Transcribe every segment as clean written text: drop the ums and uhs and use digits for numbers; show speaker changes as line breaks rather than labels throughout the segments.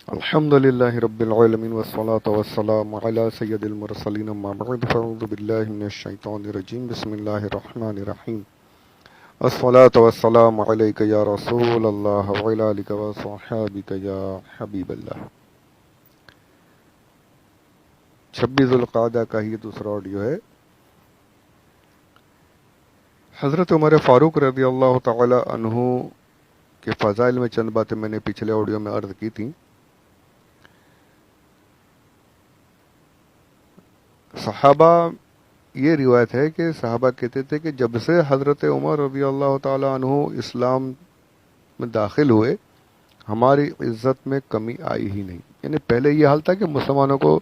الحمد لله رب العالمين والصلاة والسلام على سيد المرسلين أما بعد فأعوذ بالله من الشيطان الرجيم بسم الله الرحمن الرحيم الصلاة والسلام عليك يا رسول الله وعلى آلك وصحابك يا حبيب الله. 26 ذوالقعدہ کا یہ دوسرا آڈیو ہے. حضرت عمر فاروق رضی اللہ تعالی عنہ کے فضائل میں چند باتیں میں نے پچھلے آڈیو میں عرض کی تھیں. صحابہ، یہ روایت ہے کہ صحابہ کہتے تھے کہ جب سے حضرت عمر رضی اللہ تعالی عنہ اسلام میں داخل ہوئے ہماری عزت میں کمی آئی ہی نہیں. یعنی پہلے یہ حال تھا کہ مسلمانوں کو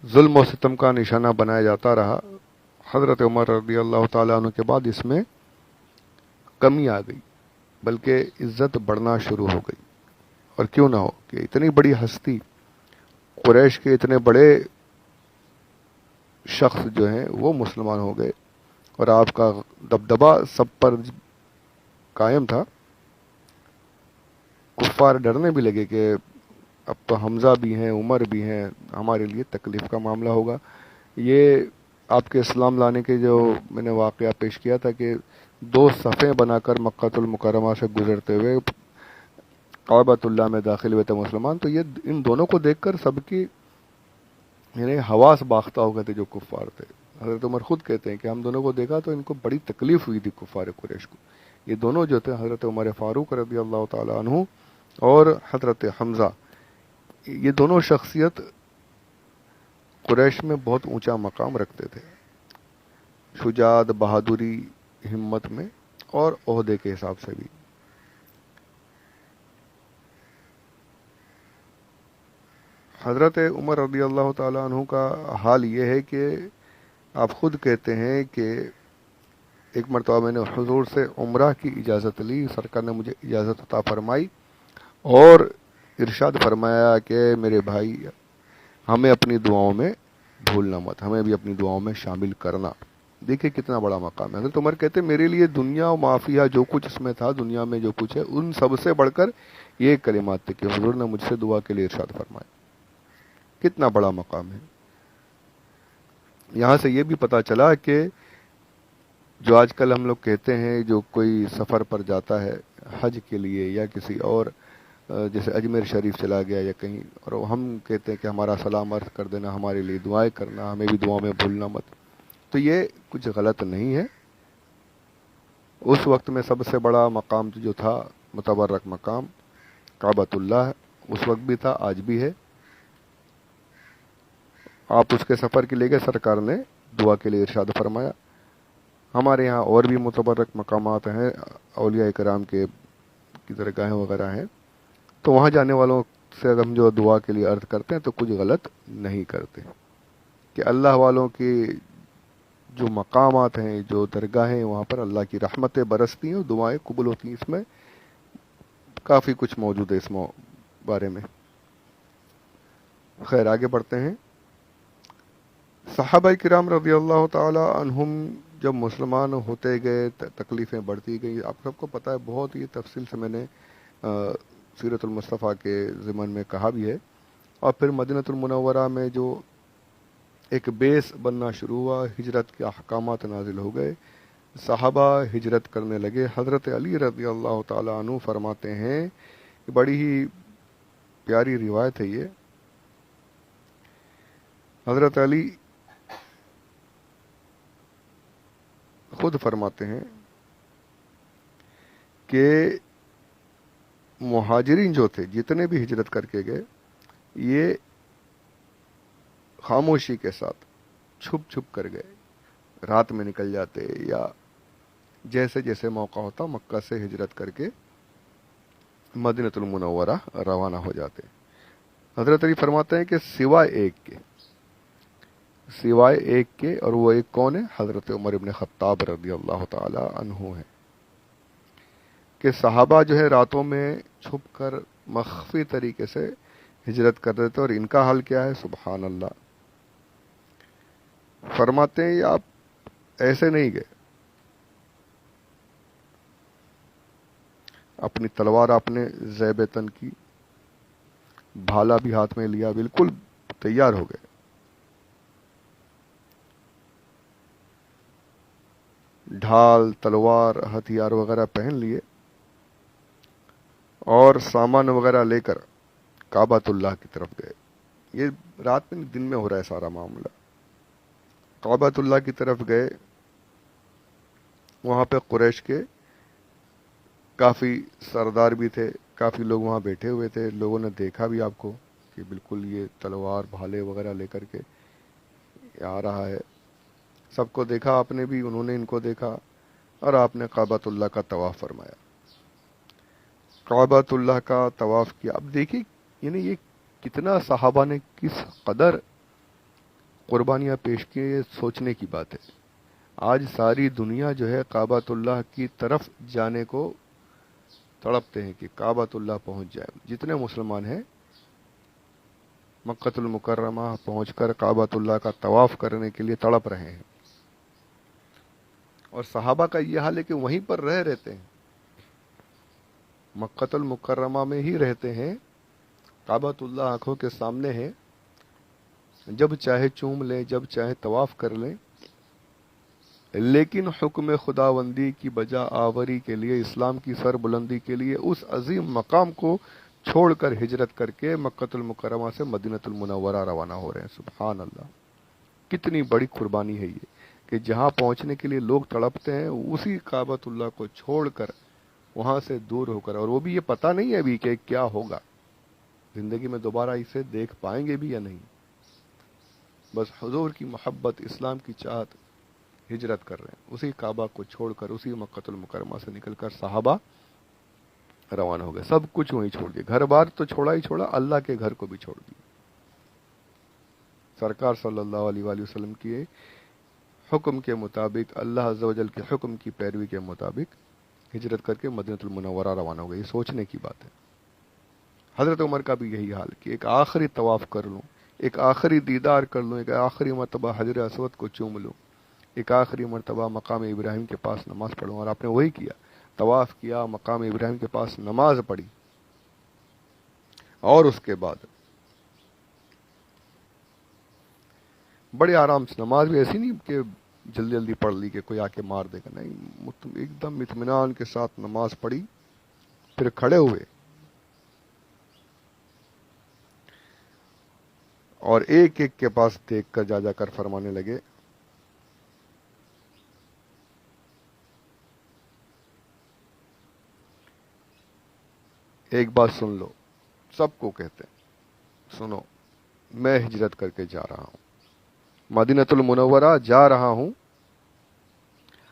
ظلم و ستم کا نشانہ بنایا جاتا رہا. حضرت عمر رضی اللہ تعالی عنہ کے بعد اس میں کمی آ گئی، بلکہ عزت بڑھنا شروع ہو گئی. اور کیوں نہ ہو کہ اتنی بڑی ہستی، قریش کے اتنے بڑے شخص جو ہیں وہ مسلمان ہو گئے اور آپ کا دبدبہ سب پر قائم تھا. کفار ڈرنے بھی لگے کہ اب تو حمزہ بھی ہیں، عمر بھی ہیں، ہمارے لیے تکلیف کا معاملہ ہوگا. یہ آپ کے اسلام لانے کے جو میں نے واقعہ پیش کیا تھا کہ 2 صفیں بنا کر مکہ المکرمہ سے گزرتے ہوئے کعبۃ اللہ میں داخل ہوئے تھے مسلمان. تو یہ ان دونوں کو دیکھ کر سب کی یعنی حواس باختہ ہو گئے تھے جو کفار تھے. حضرت عمر خود کہتے ہیں کہ ہم دونوں کو دیکھا تو ان کو بڑی تکلیف ہوئی تھی کفار قریش کو. یہ دونوں جو تھے حضرت عمر فاروق رضی اللہ تعالی عنہ اور حضرت حمزہ، یہ دونوں شخصیت قریش میں بہت اونچا مقام رکھتے تھے، شجاعت، بہادری، ہمت میں اور عہدے کے حساب سے بھی. حضرت عمر رضی اللہ تعالی عنہ کا حال یہ ہے کہ آپ خود کہتے ہیں کہ ایک مرتبہ میں نے حضور سے عمرہ کی اجازت لی، سرکار نے مجھے اجازت عطا فرمائی اور ارشاد فرمایا کہ میرے بھائی ہمیں اپنی دعاؤں میں بھولنا مت، ہمیں بھی اپنی دعاؤں میں شامل کرنا. دیکھیں کتنا بڑا مقام ہے. حضرت عمر کہتے ہیں میرے لیے دنیا و معافیہ جو کچھ اس میں تھا، دنیا میں جو کچھ ہے، ان سب سے بڑھ کر یہ کلمات تھے کہ حضور نے مجھ سے دعا کے لیے ارشاد فرمایا. کتنا بڑا مقام ہے. یہاں سے یہ بھی پتا چلا کہ جو آج کل ہم لوگ کہتے ہیں جو کوئی سفر پر جاتا ہے حج کے لیے یا کسی اور جیسے اجمیر شریف چلا گیا یا کہیں، اور ہم کہتے ہیں کہ ہمارا سلام عرض کر دینا، ہمارے لیے دعائیں کرنا، ہمیں بھی دعاؤں میں بھولنا مت. تو یہ کچھ غلط نہیں ہے. اس وقت میں سب سے بڑا مقام جو تھا متبرک مقام کعبۃ اللہ، اس وقت بھی تھا، آج بھی ہے. آپ اس کے سفر کے لے گئے، سرکار نے دعا کے لیے ارشاد فرمایا. ہمارے یہاں اور بھی متبرک مقامات ہیں، اولیاء کرام کی درگاہیں وغیرہ ہیں، تو وہاں جانے والوں سے اگر ہم جو دعا کے لیے عرض کرتے ہیں تو کچھ غلط نہیں کرتے. کہ اللہ والوں کی جو مقامات ہیں، جو درگاہیں، وہاں پر اللہ کی رحمتیں برستی ہیں اور دعائیں قبول ہوتی ہیں. اس میں کافی کچھ موجود ہے اس بارے میں. خیر آگے بڑھتے ہیں. صحابہ کرام رضی اللہ تعالی عنہم جب مسلمان ہوتے گئے تکلیفیں بڑھتی گئی. آپ سب کو پتہ ہے، بہت ہی تفصیل سے میں نے سیرت المصطفیٰ کے ضمن میں کہا بھی ہے. اور پھر مدینہ المنورہ میں جو ایک بیس بننا شروع ہوا، ہجرت کے احکامات نازل ہو گئے، صحابہ ہجرت کرنے لگے. حضرت علی رضی اللہ تعالی عنہ فرماتے ہیں کہ بڑی ہی پیاری روایت ہے یہ. حضرت علی خود فرماتے ہیں کہ مہاجرین جو تھے جتنے بھی ہجرت کر کے گئے، یہ خاموشی کے ساتھ چھپ چھپ کر گئے، رات میں نکل جاتے یا جیسے جیسے موقع ہوتا مکہ سے ہجرت کر کے مدینہ المنورہ روانہ ہو جاتے. حضرت علی فرماتے ہیں کہ سوائے ایک کے، اور وہ ایک کون ہے؟ حضرت عمر ابن خطاب رضی اللہ تعالی عنہ ہیں. کہ صحابہ جو ہے راتوں میں چھپ کر مخفی طریقے سے ہجرت کر رہے تھے. اور ان کا حال کیا ہے؟ سبحان اللہ. فرماتے ہیں آپ ایسے نہیں گئے، اپنی تلوار آپ نے زیب تن کی، بھالا بھی ہاتھ میں لیا, بالکل تیار ہو گئے. ڈھال, تلوار, ہتھیار وغیرہ پہن لیے اور سامان وغیرہ لے کر کعبۃ اللہ کی طرف گئے. یہ رات میں دن میں ہو رہا ہے سارا معاملہ. کعبۃ اللہ کی طرف گئے. وہاں پہ قریش کے کافی سردار بھی تھے, کافی لوگ وہاں بیٹھے ہوئے تھے. لوگوں نے دیکھا بھی آپ کو کہ بالکل یہ تلوار بھالے وغیرہ لے کر کے آ رہا ہے. سب کو دیکھا آپ نے بھی, انہوں نے ان کو دیکھا, اور آپ نے کعبۃ اللہ کا طواف فرمایا. کعبۃ اللہ کا طواف کیا. اب دیکھیے یعنی یہ کتنا صحابہ نے کس قدر قربانیاں پیش کی, یہ سوچنے کی بات ہے. آج ساری دنیا جو ہے کعبۃ اللہ کی طرف جانے کو تڑپتے ہیں کہ کعبۃ اللہ پہنچ جائے. جتنے مسلمان ہیں مکۃ المکرمہ پہنچ کر کعبۃ اللہ کا طواف کرنے کے لیے تڑپ رہے ہیں. اور صحابہ کا یہ حال ہے کہ وہیں پر رہتے ہیں, مکۃ المکرمہ میں ہی رہتے ہیں. کعبۃ اللہ آنکھوں کے سامنے ہے, جب چاہے چوم لیں, جب چاہے طواف کر لیں. لیکن حکم خداوندی کی بجا آوری کے لیے, اسلام کی سر بلندی کے لیے اس عظیم مقام کو چھوڑ کر ہجرت کر کے مکۃ المکرمہ سے مدینۃ المنورہ روانہ ہو رہے ہیں. سبحان اللہ, کتنی بڑی قربانی ہے یہ کہ جہاں پہنچنے کے لیے لوگ تڑپتے ہیں اسی کعبۃ اللہ کو چھوڑ کر وہاں سے دور ہو کر, اور وہ بھی یہ پتہ نہیں ہے ابھی کہ کیا ہوگا, زندگی میں دوبارہ اسے دیکھ پائیں گے بھی یا نہیں. بس حضور کی محبت, اسلام کی چاہت, ہجرت کر رہے ہیں. اسی کعبہ کو چھوڑ کر, اسی مکۃ المکرمہ سے نکل کر صحابہ روانہ ہو گئے. سب کچھ وہیں چھوڑ دیا, گھر بار تو چھوڑا ہی چھوڑا, اللہ کے گھر کو بھی چھوڑ دیا. سرکار صلی اللہ علیہ وآلہ وسلم کی حکم کے مطابق, اللہ عز و جل کے حکم کی پیروی کے مطابق ہجرت کر کے مدینۃ المنورہ روانہ ہو گئے. یہ سوچنے کی بات ہے. حضرت عمر کا بھی یہی حال کہ ایک آخری طواف کر لوں, ایک آخری دیدار کر لوں, ایک آخری مرتبہ حجر اسود کو چوم لوں, ایک آخری مرتبہ مقام ابراہیم کے پاس نماز پڑھوں. اور آپ نے وہی کیا, طواف کیا, مقام ابراہیم کے پاس نماز پڑھی, اور اس کے بعد بڑے آرام سے, نماز بھی ایسی نہیں کہ جلدی جلدی پڑھ لی کہ کوئی آ کے مار دے گا, نہیں, ایک دم اطمینان کے ساتھ نماز پڑھی. پھر کھڑے ہوئے اور ایک ایک کے پاس دیکھ کر جا کر فرمانے لگے, ایک بات سن لو. سب کو کہتے ہیں سنو, میں ہجرت کر کے جا رہا ہوں, مدینۃ المنورہ جا رہا ہوں.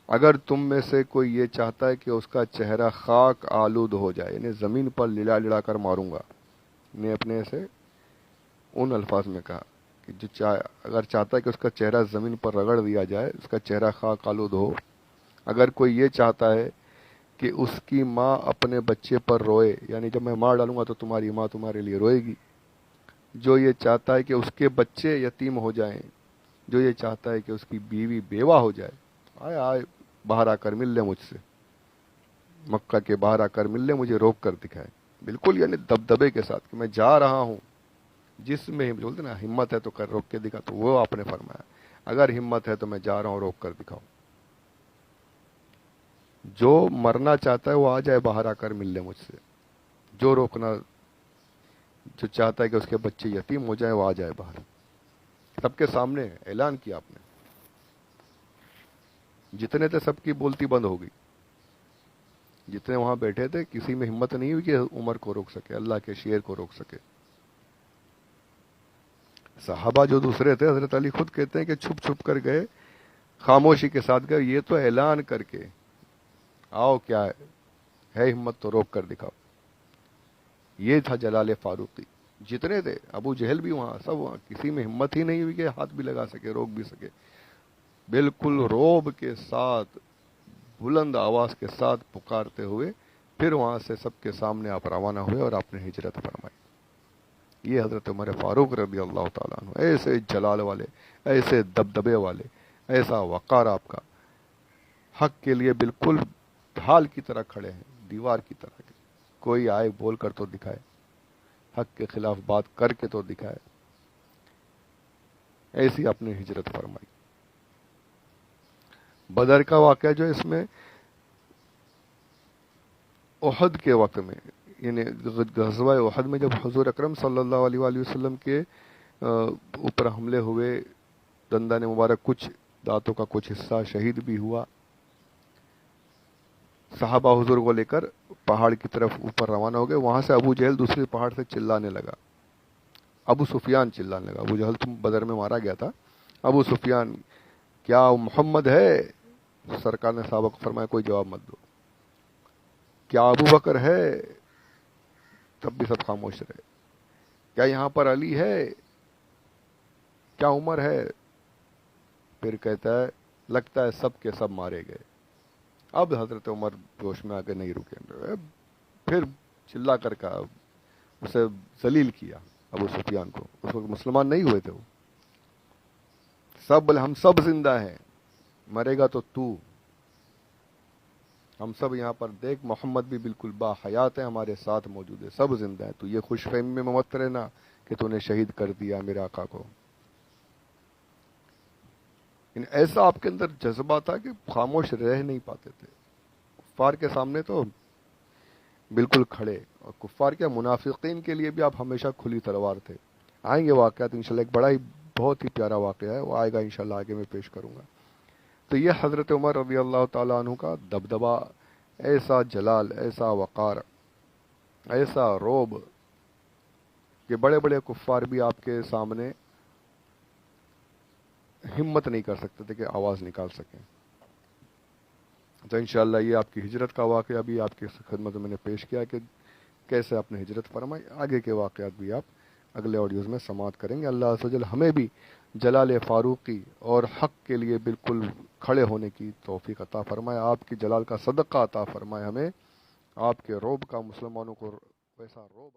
اگر تم میں سے کوئی یہ چاہتا ہے کہ اس کا چہرہ خاک آلود ہو جائے, یعنی زمین پر لڑا لڑا کر ماروں گا, نے اپنے سے ان الفاظ میں کہا کہ جو اگر چاہتا ہے کہ اس کا چہرہ زمین پر رگڑ دیا جائے, اس کا چہرہ خاک آلود ہو. اگر کوئی یہ چاہتا ہے کہ اس کی ماں اپنے بچے پر روئے, یعنی جب میں مار ڈالوں گا تو تمہاری ماں تمہارے لیے روئے گی. جو یہ چاہتا ہے کہ اس کے بچے یتیم ہو جائیں, جو یہ چاہتا ہے کہ اس کی بیوی بیوہ ہو جائے, آئے آئے باہر آ کر مل لے مجھ سے, مکہ کے باہر آ کر مل لے, مجھے روک کر دکھائے. بالکل یعنی دبدبے کے ساتھ کہ میں جا رہا ہوں. جس میں بولتے نا ہمت ہے تو کر روک کے دکھا, تو وہ آپ نے فرمایا اگر ہمت ہے تو میں جا رہا ہوں, روک کر دکھاؤں. جو مرنا چاہتا ہے وہ آ جائے باہر آ کر مل لے مجھ سے, جو روکنا, جو چاہتا ہے کہ اس کے بچے یتیم ہو جائیں وہ آ جائے باہر. سب کے سامنے اعلان کیا آپ نے. جتنے تھے سب کی بولتی بند ہو گئی. جتنے وہاں بیٹھے تھے کسی میں ہمت نہیں ہوئی کہ عمر کو روک سکے, اللہ کے شیر کو روک سکے. صحابہ جو دوسرے تھے, حضرت علی خود کہتے ہیں کہ چھپ چھپ کر گئے, خاموشی کے ساتھ گئے. یہ تو اعلان کر کے آؤ, کیا ہے ہمت تو روک کر دکھاؤ. یہ تھا جلال فاروقی. جتنے تھے, ابو جہل بھی وہاں, سب وہاں, کسی میں ہمت ہی نہیں ہوئی کہ ہاتھ بھی لگا سکے, روک بھی سکے. بالکل روب کے ساتھ, بلند آواز کے ساتھ پکارتے ہوئے پھر وہاں سے سب کے سامنے آپ روانہ ہوئے اور آپ نے ہجرت فرمائی. یہ حضرت عمر فاروق رضی اللہ تعالیٰ عنہ, ایسے جلال والے, ایسے دبدبے والے, ایسا وقار آپ کا, حق کے لیے بالکل ڈھال کی طرح کھڑے ہیں, دیوار کی طرح. کوئی آئے بول کر تو دکھائے. حق کے خلاف بات کر کے تو دکھائے. ایسی آپ نے ہجرت فرمائی. بدر کا واقعہ جو اس میں احد کے وقت میں، یعنی غزوہ احد میں جب حضور اکرم صلی اللہ علیہ وآلہ وسلم کے اوپر حملے ہوئے، دندان مبارک کچھ دانتوں کا کچھ حصہ شہید بھی ہوا. صحابہ حضور کو لے کر پہاڑ کی طرف اوپر روانہ ہو گئے. وہاں سے ابو جہل دوسرے پہاڑ سے چلانے لگا، ابو سفیان چلانے لگا. ابو جہل تم بدر میں مارا گیا تھا. ابو سفیان، کیا محمد ہے؟ سرکار نے صحابہ کو فرمایا کوئی جواب مت دو. کیا ابو بکر ہے؟ تب بھی سب خاموش رہے. کیا یہاں پر علی ہے؟ کیا عمر ہے؟ پھر کہتا ہے لگتا ہے سب کے سب مارے گئے. اب حضرت عمر جوش میں آ کے نہیں رکے، پھر چلا کر کہا، اسے ذلیل کیا ابو سفیان کو. اس وقت مسلمان نہیں ہوئے تھے وہ. ہم سب زندہ ہیں، مرے گا تو تو. ہم سب یہاں پر دیکھ، محمد بھی بالکل با حیات ہے، ہمارے ساتھ موجود ہے، سب زندہ ہیں. تو یہ خوش فہمی میں مت رہنا کہ تو نے شہید کر دیا میرے آقا کو. ایسا آپ کے اندر جذبہ تھا کہ خاموش رہ نہیں پاتے تھے. کفار کے سامنے تو بالکل کھڑے، اور کفار کے منافقین کے لیے بھی آپ ہمیشہ کھلی تلوار تھے. آئیں گے واقعات انشاءاللہ. ایک بڑا ہی بہت ہی پیارا واقعہ ہے، وہ آئے گا انشاءاللہ، آگے میں پیش کروں گا. تو یہ حضرت عمر رضی اللہ تعالیٰ عنہ کا دبدبا، ایسا جلال، ایسا وقار، ایسا روب کہ بڑے بڑے کفار بھی آپ کے سامنے ہمت نہیں کر سکتے تھے کہ آواز نکال سکیں. تو انشاءاللہ یہ آپ کی ہجرت کا واقعہ بھی آپ کی خدمت میں نے پیش کیا کہ کیسے آپ نے ہجرت فرمائی. آگے کے واقعات بھی آپ اگلے آڈیوز میں سماعت کریں گے. اللہ عز و جل ہمیں بھی جلال فاروقی اور حق کے لیے بالکل کھڑے ہونے کی توفیق عطا فرمائے. آپ کی جلال کا صدقہ عطا فرمائے ہمیں. آپ کے روب کا مسلمانوں کو ویسا روب